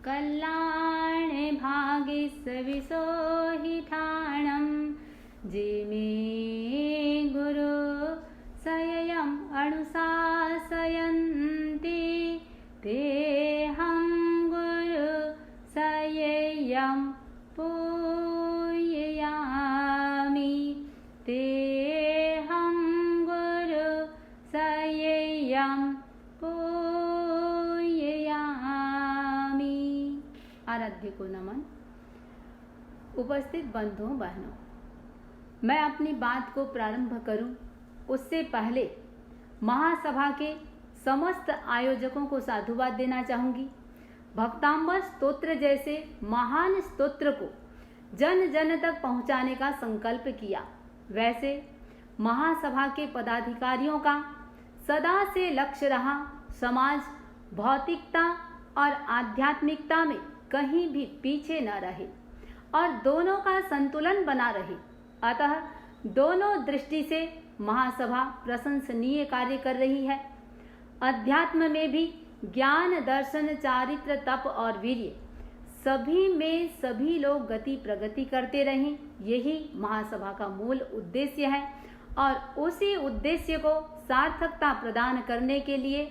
कल्याणे भागे सविसोहिठाणं जिमे गुरु सययम् अनुशासयन्ति तेऽहं गुरु सययं पूजयामि तेऽहं गुरु सययं पूजयामि। आराध्य को नमन। उपस्थित बंधुओं बहनों, मैं अपनी बात को प्रारंभ करूं उससे पहले महासभा के समस्त आयोजकों को साधुवाद देना चाहूंगी। भक्तांबर स्तोत्र जैसे महान स्तोत्र को जन जन तक पहुंचाने का संकल्प किया। वैसे महासभा के पदाधिकारियों का सदा से लक्ष्य रहा समाज भौतिकता और आध्यात्मिकता में कहीं भी पीछे न रहे और दोनों का संतुलन बना रहे। अतः दोनों दृष्टि से महासभा प्रशंसनीय कार्य कर रही है। अध्यात्म में भी ज्ञान दर्शन चारित्र तप और वीर्य सभी में सभी लोग गति प्रगति करते रहें, यही महासभा का मूल उद्देश्य है। और उसी उद्देश्य को सार्थकता प्रदान करने के लिए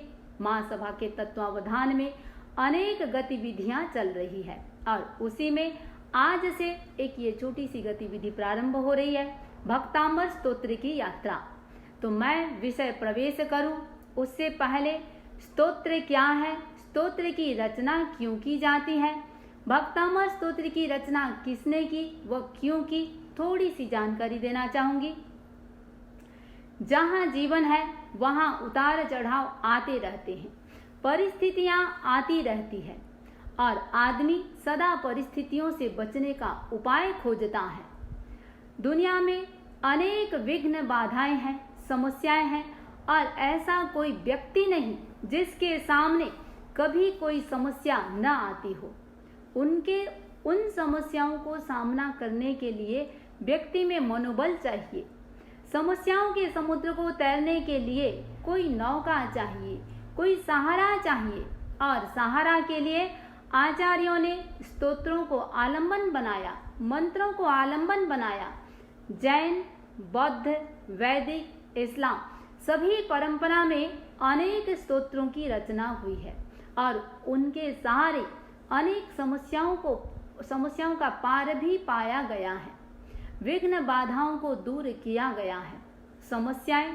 महासभा के तत्वावधान में अनेक गतिविधियां चल रही है और उसी में आज से एक ये छोटी सी गतिविधि प्रारंभ हो रही है, भक्तांबर स्तोत्र की यात्रा। तो मैं विषय प्रवेश करूं उससे पहले स्तोत्र क्या है, स्तोत्र की रचना क्यों की जाती है, भक्तांबर स्तोत्र की रचना किसने की व क्यों की, थोड़ी सी जानकारी देना चाहूंगी। जहां जीवन है वहां उतार चढ़ाव आते रहते हैं, परिस्थितियां आती रहती है और आदमी सदा परिस्थितियों से बचने का उपाय खोजता है। दुनिया में अनेक विघ्न बाधाएं हैं, समस्याएं हैं और ऐसा कोई व्यक्ति नहीं जिसके सामने कभी कोई समस्या न आती हो। उन समस्याओं को सामना करने के लिए व्यक्ति में मनोबल चाहिए। समस्याओं के समुद्र को तैरने के लिए कोई नौका चाहिए, कोई सहारा चाहिए और सहारा के लिए आचार्यों ने स्तोत्रों को आलंबन बनाया, मंत्रों को आलंबन बनाया। जैन, बौद्ध, वैदिक, इस्लाम सभी परंपरा में अनेक स्तोत्रों की रचना हुई है और उनके सहारे अनेक समस्याओं का पार भी पाया गया है, विघ्न बाधाओं को दूर किया गया है। समस्याएं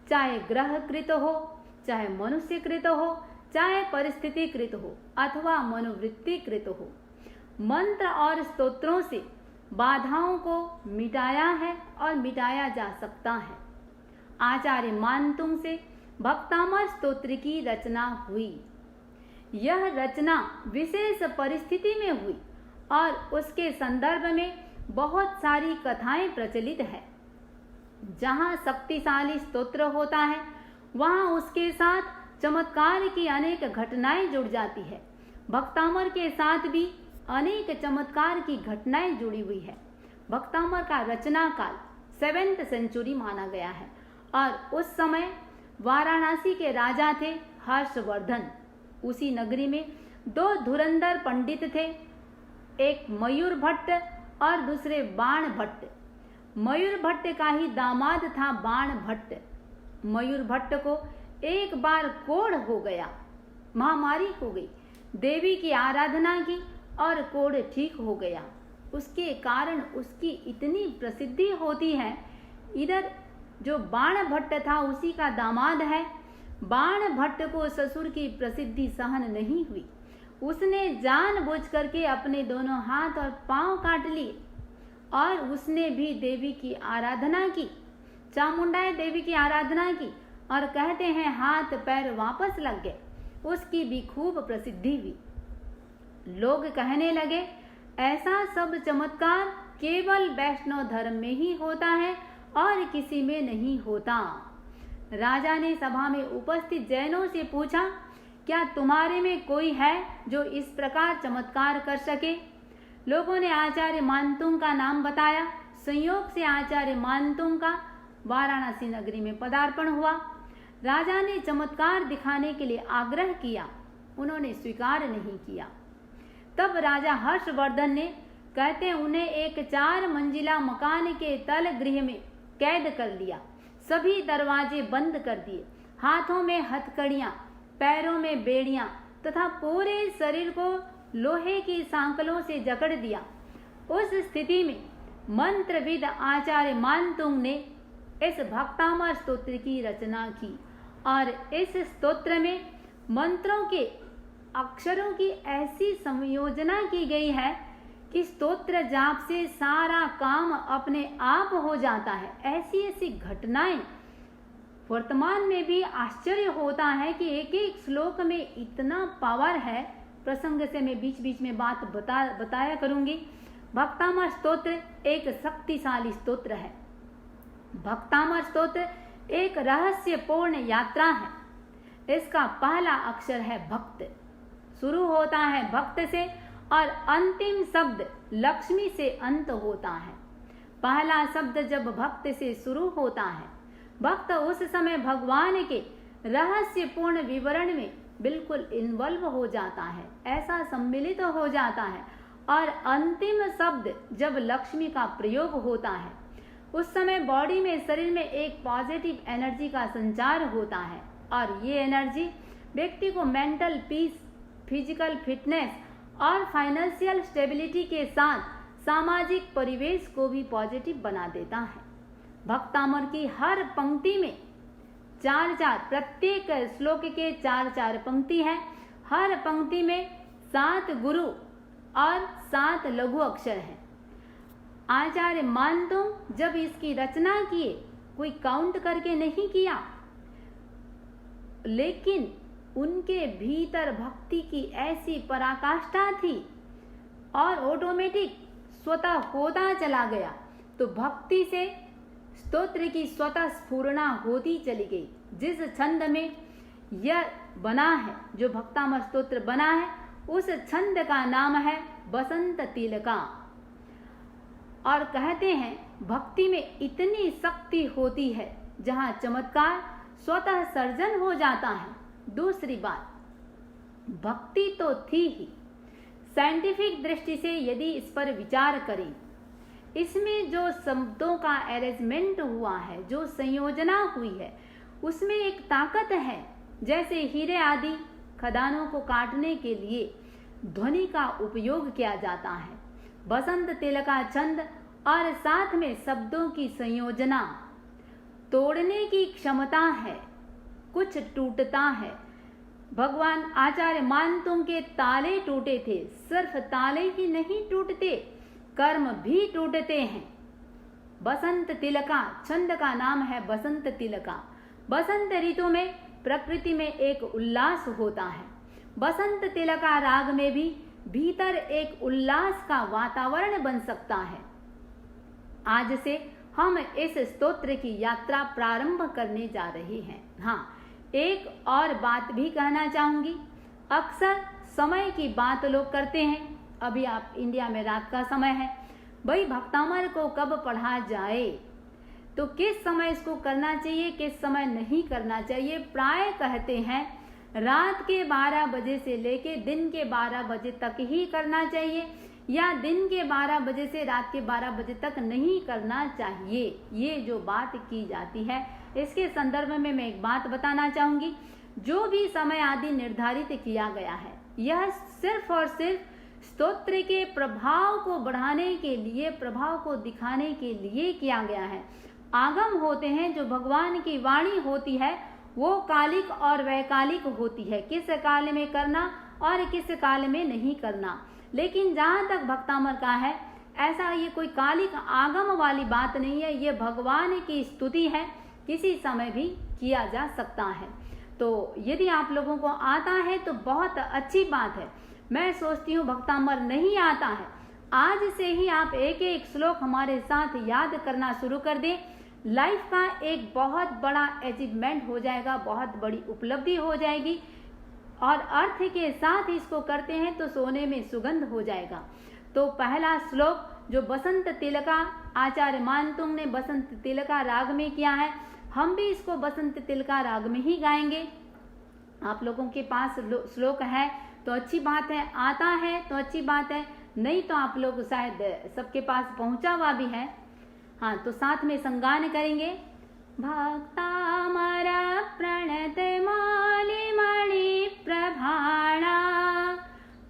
चाहे ग्रहकृत हो, चाहे मनुष्यकृत हो, चाहे परिस्थितिकृत हो अथवा मनोवृत्तिकृत हो, मंत्र और स्तोत्रों से बाधाओं को मिटाया है और मिटाया जा सकता है। आचार्य मानतुंग से भक्तांबर स्तोत्र की रचना हुई। यह रचना विशेष परिस्थिति में हुई और उसके संदर्भ में बहुत सारी कथाएं प्रचलित है। जहां शक्तिशाली स्तोत्र होता है वहां उसके साथ चमत्कार की अनेक घटनाएं जुड़ जाती है। भक्तांबर के साथ भी अनेक चमत्कार की घटनाएं जुड़ी हुई है। भक्तांबर का रचना काल 7th सेंचुरी माना गया है और उस समय वाराणसी के राजा थे हर्षवर्धन। उसी नगरी में 2 धुरंधर पंडित थे, एक मयूर भट्ट और दूसरे बाण भट्ट। मयूर भट्ट का ही दामाद था बाण भट्ट। मयूर भट्ट को एक बार कोढ़ हो गया, महामारी हो गई। देवी की आराधना की और कोढ़ ठीक हो गया। उसके कारण उसकी इतनी प्रसिद्धि होती है। इधर जो बाण भट्ट था उसी का दामाद है। बाण भट्ट को ससुर की प्रसिद्धि सहन नहीं हुई। उसने जानबूझ करके अपने दोनों हाथ और पांव काट लिए और उसने भी देवी की आराधना की, चामुंडाई देवी की आराधना की और कहते हैं हाथ पैर वापस लग गए। उसकी भी खूब प्रसिद्धि हुई। लोग कहने लगे ऐसा सब चमत्कार केवल वैष्णव धर्म में ही होता है और किसी में नहीं होता। राजा ने सभा में उपस्थित जैनों से पूछा, क्या तुम्हारे में कोई है जो इस प्रकार चमत्कार कर सके? लोगों ने आचार्य मानतुंग का नाम बताया। संयोग से आचार्य मानतुंग का वाराणसी नगरी में पदार्पण हुआ। राजा ने चमत्कार दिखाने के लिए आग्रह किया, उन्होंने स्वीकार नहीं किया। तब राजा हर्षवर्धन ने कहते उन्हें एक 4 मंजिला मकान के तल गृह में कैद कर लिया। सभी दरवाजे बंद कर दिए, हाथों में हथकड़ियां, पैरों में बेड़ियां तथा पूरे शरीर को लोहे की सांकलों से जकड़ दिया। उस स्थिति में मंत्रविद आचार्य मानतुंग ने इस भक्तामर स्तोत्र की रचना की और इस स्तोत्र में मंत्रों के अक्षरों की ऐसी संयोजना की गई है कि स्तोत्र जाप से सारा काम अपने आप हो जाता है। ऐसी ऐसी घटनाएं वर्तमान में भी आश्चर्य होता है कि एक एक श्लोक में इतना पावर है। प्रसंग से मैं बीच बीच में बात बताया करूंगी। भक्तामर स्तोत्र एक शक्तिशाली स्तोत्र है। भक्तामर स्तोत्र एक रहस्यपूर्ण यात्रा है। इसका पहला अक्षर है भक्त, शुरू होता है भक्त से और अंतिम शब्द लक्ष्मी से अंत होता है। पहला शब्द जब भक्त से शुरू होता है, भक्त उस समय भगवान के रहस्यपूर्ण विवरण में बिल्कुल इन्वॉल्व हो जाता है, ऐसा सम्मिलित हो जाता है। और अंतिम शब्द जब लक्ष्मी का प्रयोग होता है, उस समय बॉडी में, शरीर में एक पॉजिटिव एनर्जी का संचार होता है और ये एनर्जी व्यक्ति को मेंटल पीस, फिजिकल फिटनेस और फाइनेंशियल स्टेबिलिटी के साथ सामाजिक परिवेश को भी पॉजिटिव बना देता है। भक्तामर की हर पंक्ति में 4-4, प्रत्येक श्लोक के 4-4 पंक्ति है। हर पंक्ति में 7 गुरु और 7 लघु अक्षर है। आचार्य मानतुंग जब इसकी रचना किए, कोई काउंट करके नहीं किया, लेकिन उनके भीतर भक्ति की ऐसी पराकाष्ठा थी और ऑटोमेटिक स्वतः होता चला गया। तो भक्ति से स्तोत्र की स्वतः स्फुरना होती चली गई। जिस छंद में यह बना है, जो भक्तामर स्तोत्र बना है, उस छंद का नाम है बसंत तिलका। और कहते हैं भक्ति में इतनी शक्ति होती है जहां चमत्कार स्वतः सर्जन हो जाता है। दूसरी बात, भक्ति तो थी ही, साइंटिफिक दृष्टि से यदि इस पर विचार करें, इसमें जो शब्दों का अरेंजमेंट हुआ है, जो संयोजना हुई है, उसमें एक ताकत है। जैसे हीरे आदि खदानों को काटने के लिए ध्वनि का उपयोग किया जाता है, बसंत तिलका छंद और साथ में शब्दों की संयोजना तोड़ने की क्षमता है, कुछ टूटता है। भगवान आचार्य मानतुंग के ताले टूटे थे, सिर्फ ताले ही नहीं टूटते, कर्म भी टूटते हैं। बसंत तिलका छंद का नाम है बसंत तिलका। बसंत ऋतु में प्रकृति में एक उल्लास होता है। बसंत तिलका राग में भी भीतर एक उल्लास का वातावरण बन सकता है। आज से हम इस स्तोत्र की यात्रा प्रारंभ करने जा रहे हैं। हाँ, एक और बात भी कहना चाहूंगी। अक्सर समय की बात लोग करते हैं। अभी आप इंडिया में रात का समय है, भाई भक्तामर को कब पढ़ा जाए, तो किस समय इसको करना चाहिए, किस समय नहीं करना चाहिए। प्राय कहते हैं रात के 12 बजे से लेके दिन के 12 बजे तक ही करना चाहिए, या दिन के 12 बजे से रात के 12 बजे तक नहीं करना चाहिए। ये जो बात की जाती है, इसके संदर्भ में मैं एक बात बताना चाहूंगी। जो भी समय आदि निर्धारित किया गया है, यह सिर्फ और सिर्फ स्तोत्र के प्रभाव को बढ़ाने के लिए, प्रभाव को दिखाने के लिए किया गया है। आगम होते हैं, जो भगवान की वाणी होती है, वो कालिक और वैकालिक होती है, किस काल में करना और किस काल में नहीं करना। लेकिन जहाँ तक भक्तामर का है, ऐसा ये कोई कालिक आगम वाली बात नहीं है, ये भगवान की स्तुति है, किसी समय भी किया जा सकता है। तो यदि आप लोगों को आता है तो बहुत अच्छी बात है। मैं सोचती हूँ भक्तामर नहीं आता है, आज से ही आप एक एक श्लोक हमारे साथ याद करना शुरू कर दें। लाइफ का एक बहुत बड़ा अचीवमेंट हो जाएगा, बहुत बड़ी उपलब्धि हो जाएगी। और अर्थ के साथ इसको करते हैं तो सोने में सुगंध हो जाएगा। तो पहला श्लोक जो बसंत तिलका, आचार्य मानतुंग ने बसंत तिलका राग में किया है, हम भी इसको बसंत तिलका राग में ही गाएंगे। आप लोगों के पास श्लोक है तो अच्छी बात है, आता है तो अच्छी बात है, नहीं तो आप लोग शायद सबके पास पहुंचा हुआ भी है। हाँ, तो साथ में संगान करेंगे। भक्तामर प्रणत मौलिमणि प्रभाणा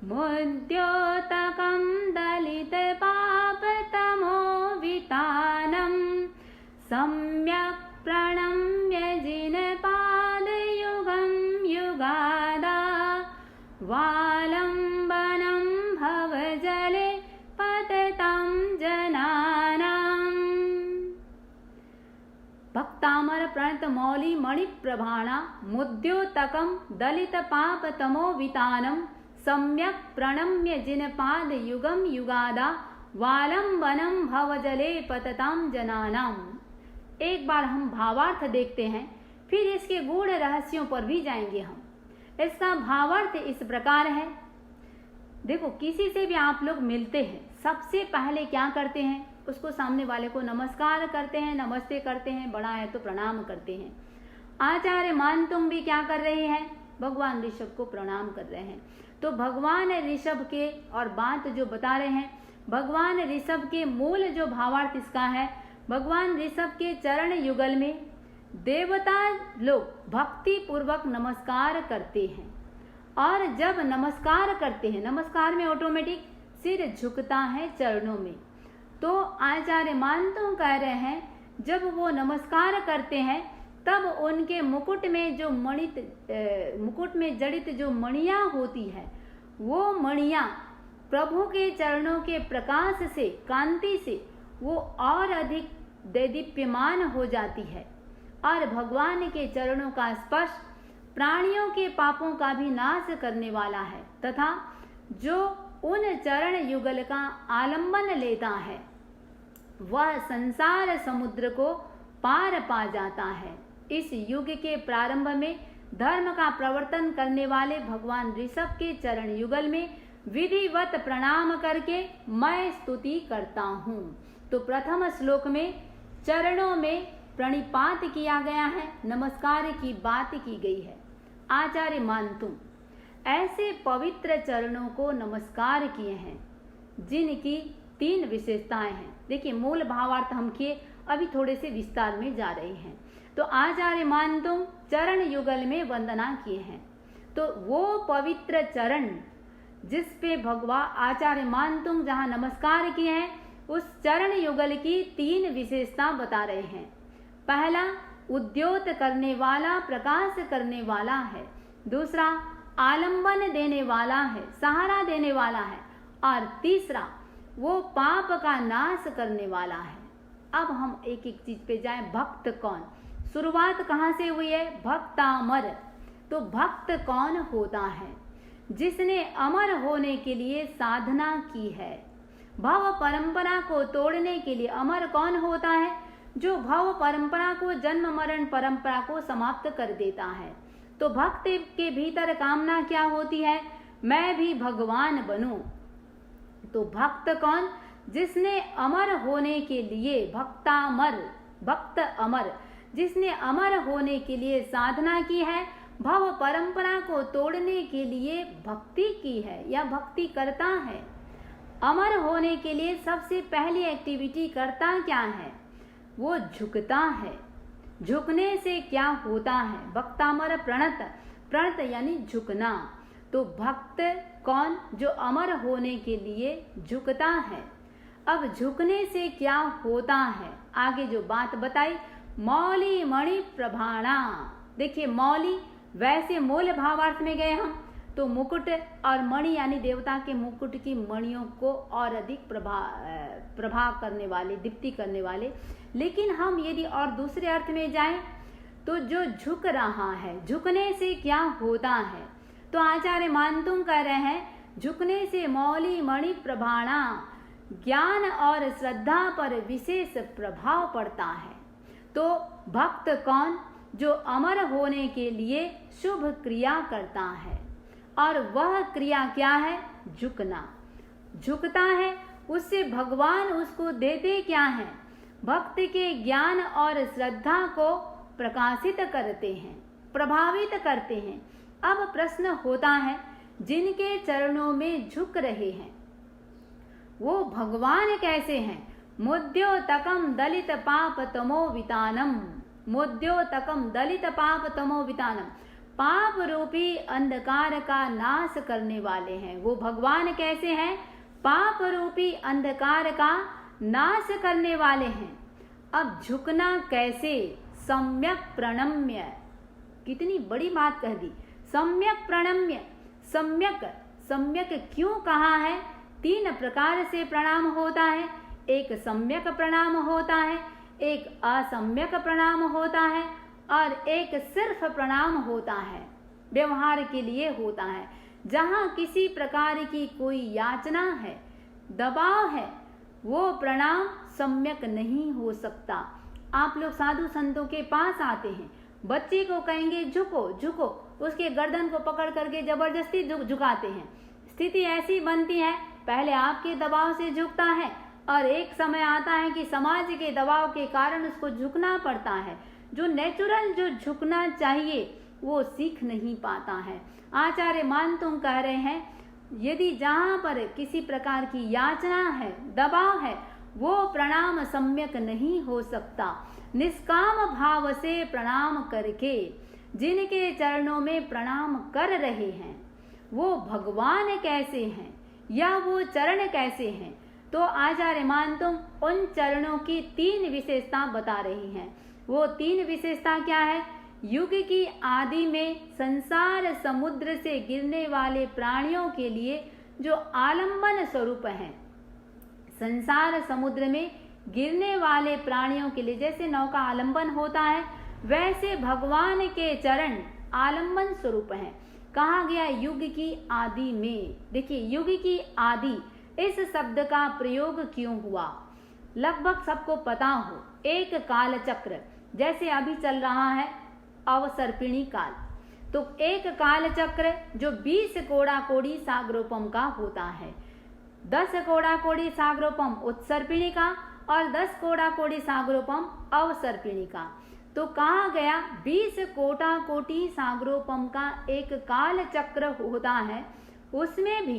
मुद्योतकं दलित पाप तमो वितानं सम्यक् प्रणम्य जिनपादयुगं युगादा वालम्बनं भवजले पततं जनानाम्। भक्तामर प्रणत मौलि मणि प्रभाणा मुद्योतकं दलित पाप तमो वितानं सम्यक प्रणम्य जिनपाद युगम युगादा वालंबनम भवजले पतताम जनानाम। एक बार हम भावार्थ देखते हैं, फिर इसके गूढ़ रहस्यों पर भी जाएंगे हम। इसका भावार्थ इस प्रकार है। देखो, किसी से भी आप लोग मिलते हैं, सबसे पहले क्या करते हैं? उसको सामने वाले को नमस्कार करते हैं, नमस्ते करते हैं, बड़ा है तो प्रणाम करते हैं। आचार्य मानतुंग भी क्या कर रहे हैं? भगवान ऋषभ को प्रणाम कर रहे हैं। तो भगवान ऋषभ के और बात जो बता रहे हैं, भगवान ऋषभ के मूल जो भावार्थ इसका है, भगवान ऋषभ के चरण युगल में देवता लोग भक्ति पूर्वक नमस्कार करते हैं। और जब नमस्कार करते हैं, नमस्कार में ऑटोमेटिक सिर झुकता है चरणों में। तो आचार्य मानतुंग कह रहे हैं, जब वो नमस्कार करते हैं तब उनके मुकुट में जड़ित जो मणियां होती है, वो मणियां प्रभु के चरणों के प्रकाश से, कांति से वो और अधिक देदीप्यमान हो जाती है। और भगवान के चरणों का स्पर्श प्राणियों के पापों का भी नाश करने वाला है, तथा जो उन चरण युगल का आलंबन लेता है वह संसार समुद्र को पार पा जाता है। इस युग के प्रारंभ में धर्म का प्रवर्तन करने वाले भगवान ऋषभ के चरण युगल में विधिवत प्रणाम करके मैं स्तुति करता हूँ। तो प्रथम श्लोक में चरणों में प्रणिपात किया गया है, नमस्कार की बात की गई है। आचार्य मानतुंग ऐसे पवित्र चरणों को नमस्कार किए हैं जिनकी 3 विशेषताएं हैं। देखिए, मूल भावार्थ हम किए, अभी थोड़े से विस्तार में जा रहे हैं। तो आचार्य मानतुंग चरण युगल में वंदना किए हैं। तो वो पवित्र चरण जिस पे भगवान आचार्य मानतुंग जहाँ नमस्कार किए हैं, उस चरण युगल की 3 विशेषता बता रहे हैं। पहला, उद्योत करने वाला, प्रकाश करने वाला है। दूसरा, आलंबन देने वाला है, सहारा देने वाला है। और तीसरा, वो पाप का नाश करने वाला है। अब हम एक एक चीज पे जाएं। भक्त कौन? शुरुआत कहाँ से हुई है? भक्तामर। तो भक्त कौन होता है? जिसने अमर होने के लिए साधना की है। भव परंपरा को तोड़ने के लिए अमर कौन होता है? जो भव परंपरा को, जन्म मरण परंपरा को समाप्त कर देता है। तो भक्त के भीतर कामना क्या होती है? मैं भी भगवान बनूं। तो भक्त कौन? जिसने अमर होने के लिए, भक्तामर, भक्त अमर, जिसने अमर होने के लिए साधना की है, भव परंपरा को तोड़ने के लिए भक्ति की है या भक्ति करता है। अमर होने के लिए सबसे पहली एक्टिविटी करता क्या है? वो झुकता है। झुकने से क्या होता है? भक्तामर प्रणत, प्रणत यानी झुकना। तो भक्त कौन? जो अमर होने के लिए झुकता है। अब झुकने से क्या होता है? आगे जो बात बताई, मौली मणि प्रभाणा। देखिए, मौली वैसे मूल भावार्थ में गए हम तो मुकुट, और मणि यानी देवता के मुकुट की मणियों को और अधिक प्रभा करने वाले, दीप्ति करने वाले। लेकिन हम यदि और दूसरे अर्थ में जाएं तो जो झुक रहा है, झुकने से क्या होता है? तो आचार्य मानतुंग कह रहे हैं, झुकने से मौली मणि प्रभाणा, ज्ञान और श्रद्धा पर विशेष प्रभाव पड़ता है। तो भक्त कौन? जो अमर होने के लिए शुभ क्रिया करता है। और वह क्रिया क्या है? झुकना। झुकता है, उससे भगवान उसको देते क्या है? भक्त के ज्ञान और श्रद्धा को प्रकाशित करते हैं, प्रभावित करते हैं। अब प्रश्न होता है, जिनके चरणों में झुक रहे हैं वो भगवान कैसे हैं? मुद्योतकम दलित पाप तमो वितानम, मुद्योतकम दलित पाप तमो वितानम, पाप रूपी अंधकार का नाश करने वाले हैं। वो भगवान कैसे हैं? पाप रूपी अंधकार का नाश करने वाले हैं। अब झुकना कैसे? सम्यक प्रणम्य, कितनी बड़ी बात कह दी, सम्यक प्रणम्य। सम्यक, सम्यक क्यों कहा है? 3 प्रकार से प्रणाम होता है। एक सम्यक प्रणाम होता है, एक असम्यक प्रणाम होता है और एक सिर्फ प्रणाम होता है, व्यवहार के लिए होता है। जहाँ किसी प्रकार की कोई याचना है, दबाव है, वो प्रणाम सम्यक नहीं हो सकता। आप लोग साधु संतों के पास आते हैं, बच्चे को कहेंगे झुको झुको, उसके गर्दन को पकड़ करके जबरदस्ती झुकाते हैं। स्थिति ऐसी बनती है, पहले आपके दबाव से झुकता है और एक समय आता है कि समाज के दबाव के कारण उसको झुकना पड़ता है। जो नेचुरल जो झुकना चाहिए वो सीख नहीं पाता है। आचार्य मानतुंग कह रहे हैं, यदि जहाँ पर किसी प्रकार की याचना है, दबाव है, वो प्रणाम सम्यक नहीं हो सकता। निष्काम भाव से प्रणाम करके जिनके चरणों में प्रणाम कर रहे हैं वो भगवान कैसे हैं या वो चरण कैसे हैं? तो आचार्य मानतुंग उन चरणों की 3 विशेषता बता रही हैं। वो 3 विशेषता क्या है? युग की आदि में संसार समुद्र से गिरने वाले प्राणियों के लिए जो आलंबन स्वरूप हैं, संसार समुद्र में गिरने वाले प्राणियों के लिए जैसे नौका आलंबन होता है, वैसे भगवान के चरण आलंबन स्वरूप हैं। कहा गया युग की आदि में। देखिए, युग की आदि इस शब्द का प्रयोग क्यों हुआ? लगभग सबको पता हो, एक काल चक्र जैसे अभी चल रहा है अवसर्पिणी काल, तो एक काल चक्र जो 20 कोड़ा कोड़ी सागरोपम का होता है, 10 कोड़ा कोड़ी सागरोपम उत्सर्पिणी का और 10 कोड़ा कोड़ी सागरोपम अवसर्पिणी का। तो कहा गया 20 कोटा कोटि सागरोपम का एक काल चक्र होता है, उसमें भी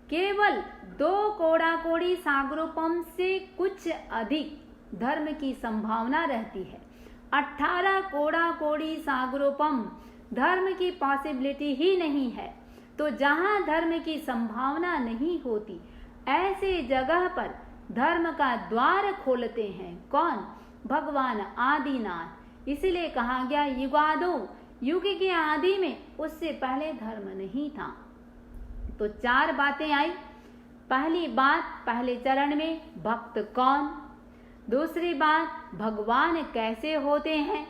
केवल 2 कोड़ा कोड़ी सागरोपम से कुछ अधिक धर्म की संभावना रहती है। 18 कोड़ा कोड़ी सागरोपम धर्म की पॉसिबिलिटी ही नहीं है। तो जहाँ धर्म की संभावना नहीं होती, ऐसे जगह पर धर्म का द्वार खोलते हैं कौन? भगवान आदिनाथ। इसलिए कहा गया युगादो, युग के आदि में उससे पहले धर्म नहीं था। तो 4 बातें आई। पहली बात, पहले चरण में भक्त कौन, दूसरी बात भगवान कैसे होते हैं,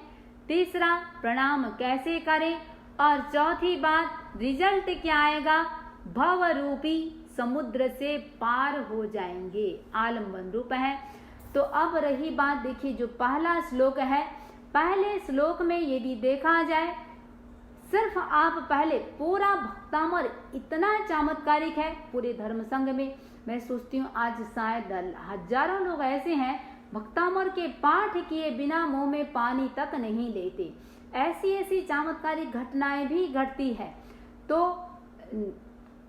तीसरा प्रणाम कैसे करें, और चौथी बात रिजल्ट क्या आएगा? भव रूपी समुद्र से पार हो जाएंगे, आलम्बन रूप है। तो अब रही बात, देखिए जो पहला श्लोक है, पहले श्लोक में यदि देखा जाए, सिर्फ आप पहले पूरा भक्तामर इतना चमत्कारिक है पूरे धर्म संघ में। मैं सोचती हूँ आज शायद हजारों लोग ऐसे हैं भक्तामर के पाठ किए बिना मुंह में पानी तक नहीं लेते। ऐसी ऐसी चमत्कारिक घटनाएं भी घटती है। तो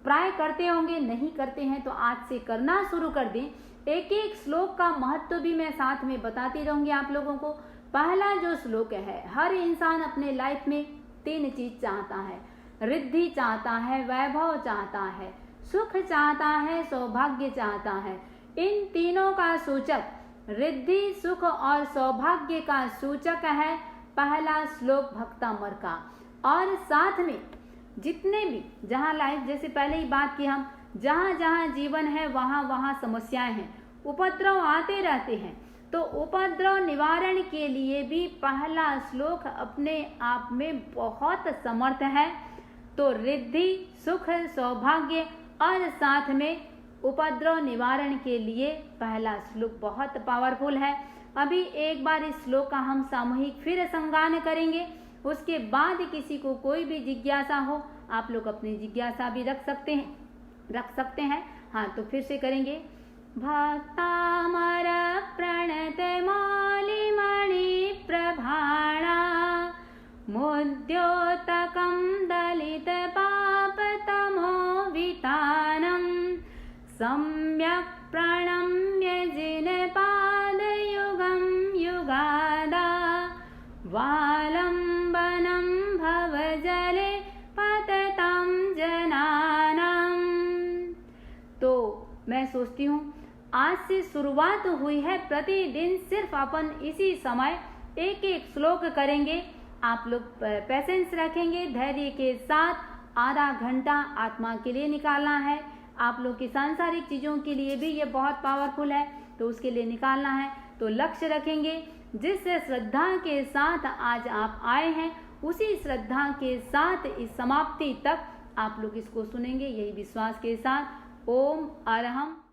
प्राय करते होंगे, नहीं करते हैं तो आज से करना शुरू कर दें। एक एक श्लोक का महत्व भी मैं साथ में बताती रहूंगी आप लोगों को। पहला जो श्लोक है, हर इंसान अपने लाइफ में 3 चीज चाहता है, रिद्धि चाहता है, वैभव चाहता है, सुख चाहता है, सौभाग्य चाहता है। इन तीनों का सूचक, रिद्धि, सुख और सौभाग्य का सूचक है पहला श्लोक भक्तामर का। और साथ में जितने भी जहाँ लाइफ, जैसे पहले ही बात की हम, जहाँ जहाँ जीवन है वहाँ वहाँ समस्याएं हैं, उपद्रव आते रहते हैं। तो उपद्रव निवारण के लिए भी पहला श्लोक अपने आप में बहुत समर्थ है। तो रिद्धि, सुख, सौभाग्य और साथ में उपद्रव निवारण के लिए पहला श्लोक बहुत पावरफुल है। अभी एक बार इस श्लोक का हम सामूहिक फिर संगान करेंगे। उसके बाद किसी को कोई भी जिज्ञासा हो, आप लोग अपनी जिज्ञासा भी रख सकते हैं। हाँ, तो फिर से करेंगे। भक्तामर प्रणत मौलिमणि प्रभाणा मुद्योतकं दलितपापतमोवितानं सम्यक् प्रणम्य जिनपादयुगं युगादा वालम्बनं भवजले पततं जनानां। तो मैं सोचती हूँ आज से शुरुआत हुई है, प्रतिदिन सिर्फ अपन इसी समय एक एक श्लोक करेंगे। आप लोग पेशेंस रखेंगे, धैर्य के साथ आधा घंटा आत्मा के लिए निकालना है। आप लोग की सांसारिक चीज़ों के लिए भी ये बहुत पावरफुल है, तो उसके लिए निकालना है। तो लक्ष्य रखेंगे, जिस श्रद्धा के साथ आज आप आए हैं उसी श्रद्धा के साथ इस समाप्ति तक आप लोग इसको सुनेंगे, यही विश्वास के साथ। ओम अरहम।